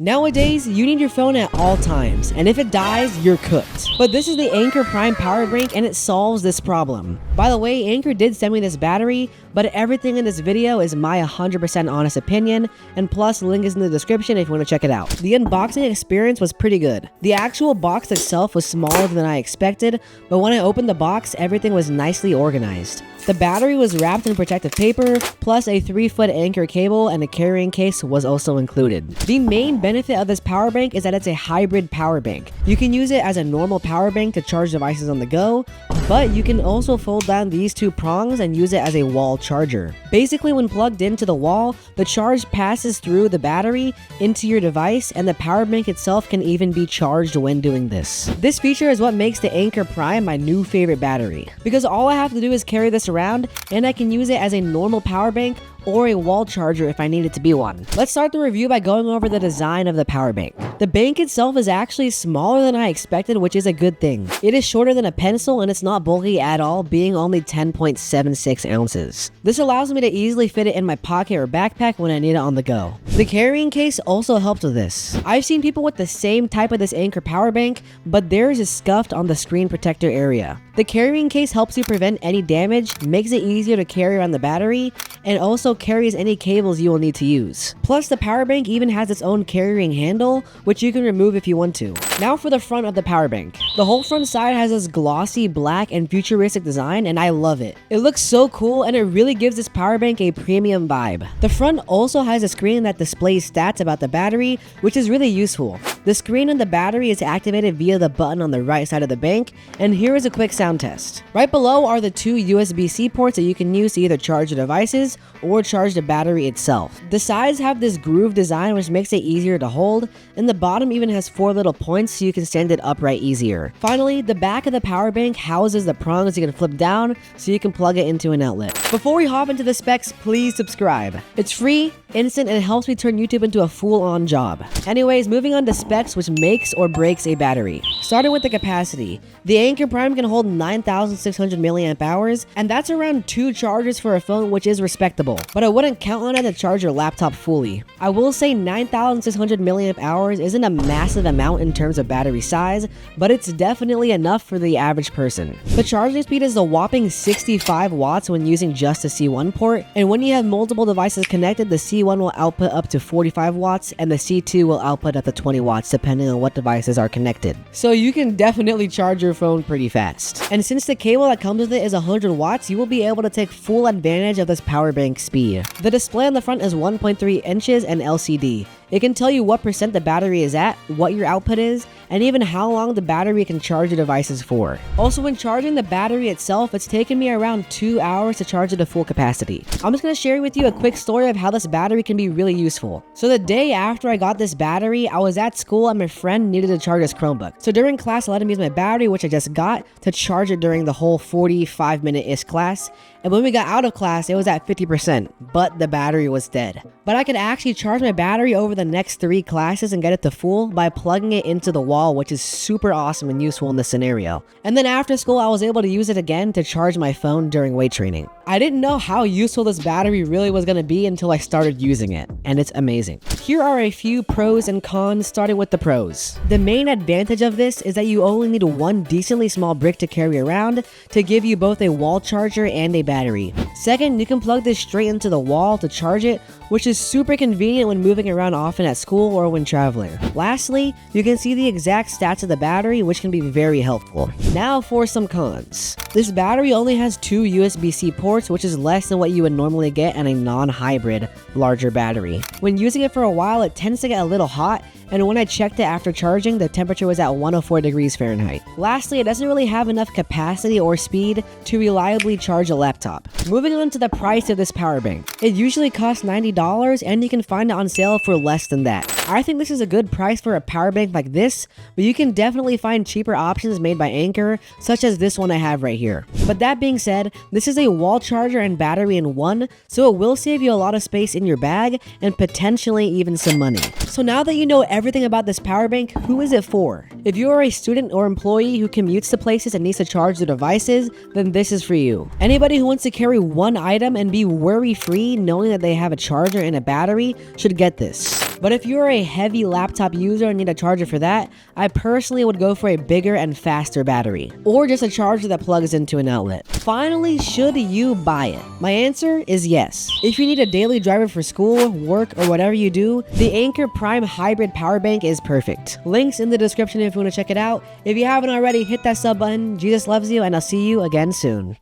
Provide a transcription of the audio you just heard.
Nowadays, you need your phone at all times, and if it dies, you're cooked. But this is the Anker Prime Power Bank, and it solves this problem. By the way, Anker did send me this battery, but everything in this video is my 100% honest opinion, and plus, the link is in the description if you want to check it out. The unboxing experience was pretty good. The actual box itself was smaller than I expected, but when I opened the box, everything was nicely organized. The battery was wrapped in protective paper, plus a 3-foot Anker cable and a carrying case was also included. The main benefit of this power bank is that it's a hybrid power bank. You can use it as a normal power bank to charge devices on the go, but you can also fold down these two prongs and use it as a wall charger. Basically, when plugged into the wall, the charge passes through the battery into your device, and the power bank itself can even be charged when doing this. This feature is what makes the Anker Prime my new favorite battery, because all I have to do is carry this around, and I can use it as a normal power bank or a wall charger if I need it to be one. Let's start the review by going over the design of the power bank. The bank itself is actually smaller than I expected, which is a good thing. It is shorter than a pencil and it's not bulky at all, being only 10.76 ounces. This allows me to easily fit it in my pocket or backpack when I need it on the go. The carrying case also helps with this. I've seen people with the same type of this Anker power bank, but theirs is scuffed on the screen protector area. The carrying case helps you prevent any damage, makes it easier to carry around the battery, and also carries any cables you will need to use. Plus, the power bank even has its own carrying handle, which you can remove if you want to. Now for the front of the power bank. The whole front side has this glossy black and futuristic design, and I love it. It looks so cool, and it really gives this power bank a premium vibe. The front also has a screen that displays stats about the battery, which is really useful. The screen on the battery is activated via the button on the right side of the bank, and here is a quick sound test. Right below are the two USB-C ports that you can use to either charge your devices or charge the battery itself. The sides have this groove design which makes it easier to hold, and the bottom even has 4 little points so you can stand it upright easier. Finally, the back of the power bank houses the prongs you can flip down so you can plug it into an outlet. Before we hop into the specs, please subscribe. It's free, instant, and it helps me turn YouTube into a full-on job. Anyways, moving on to specs which makes or breaks a battery. Starting with the capacity. The Anker Prime can hold 9,600 milliamp hours, and that's around 2 chargers for a phone, which is respectable. But I wouldn't count on it to charge your laptop fully. I will say 9,600 milliamp hours isn't a massive amount in terms of battery size, but it's definitely enough for the average person. The charging speed is a whopping 65 watts when using just the C1 port, and when you have multiple devices connected, the C1 will output up to 45 watts, and the C2 will output up to 20 watts depending on what devices are connected. So you can definitely charge your phone pretty fast. And since the cable that comes with it is 100 watts, you will be able to take full advantage of this power bank speed. The display on the front is 1.3 inches and LCD. It can tell you what percent the battery is at, what your output is, and even how long the battery can charge your devices for. Also, when charging the battery itself, it's taken me around 2 hours to charge it to full capacity. I'm just going to share with you a quick story of how this battery can be really useful. So the day after I got this battery, I was at school and my friend needed to charge his Chromebook. So during class, I let him use my battery, which I just got, to charge it during the whole 45-minute-ish class. And when we got out of class, it was at 50%, but the battery was dead. But I could actually charge my battery over the next 3 classes and get it to full by plugging it into the wall, which is super awesome and useful in this scenario. And then after school, I was able to use it again to charge my phone during weight training. I didn't know how useful this battery really was going to be until I started using it, and it's amazing. Here are a few pros and cons, starting with the pros. The main advantage of this is that you only need one decently small brick to carry around to give you both a wall charger and a battery. Second, you can plug this straight into the wall to charge it, which is super convenient when moving around often at school or when traveling. Lastly, you can see the exact stats of the battery, which can be very helpful. Now for some cons. This battery only has 2 USB-C ports, which is less than what you would normally get in a non-hybrid larger battery. When using it for a while, it tends to get a little hot, and when I checked it after charging, the temperature was at 104 degrees Fahrenheit. Lastly, it doesn't really have enough capacity or speed to reliably charge a laptop. Moving on to the price of this power bank. It usually costs $90, and you can find it on sale for less than that. I think this is a good price for a power bank like this, but you can definitely find cheaper options made by Anker, such as this one I have right here. But that being said, this is a wall charger and battery in one, so it will save you a lot of space in your bag and potentially even some money. So now that you know everything about this power bank, who is it for? If you are a student or employee who commutes to places and needs to charge their devices, then this is for you. Anybody who wants to carry one item and be worry-free knowing that they have a charger and a battery should get this. But if you're a heavy laptop user and need a charger for that, I personally would go for a bigger and faster battery, or just a charger that plugs into an outlet. Finally, should you buy it? My answer is yes. If you need a daily driver for school, work, or whatever you do, the Anker Prime Hybrid Power Bank is perfect. Links in the description if you want to check it out. If you haven't already, hit that sub button. Jesus loves you, and I'll see you again soon.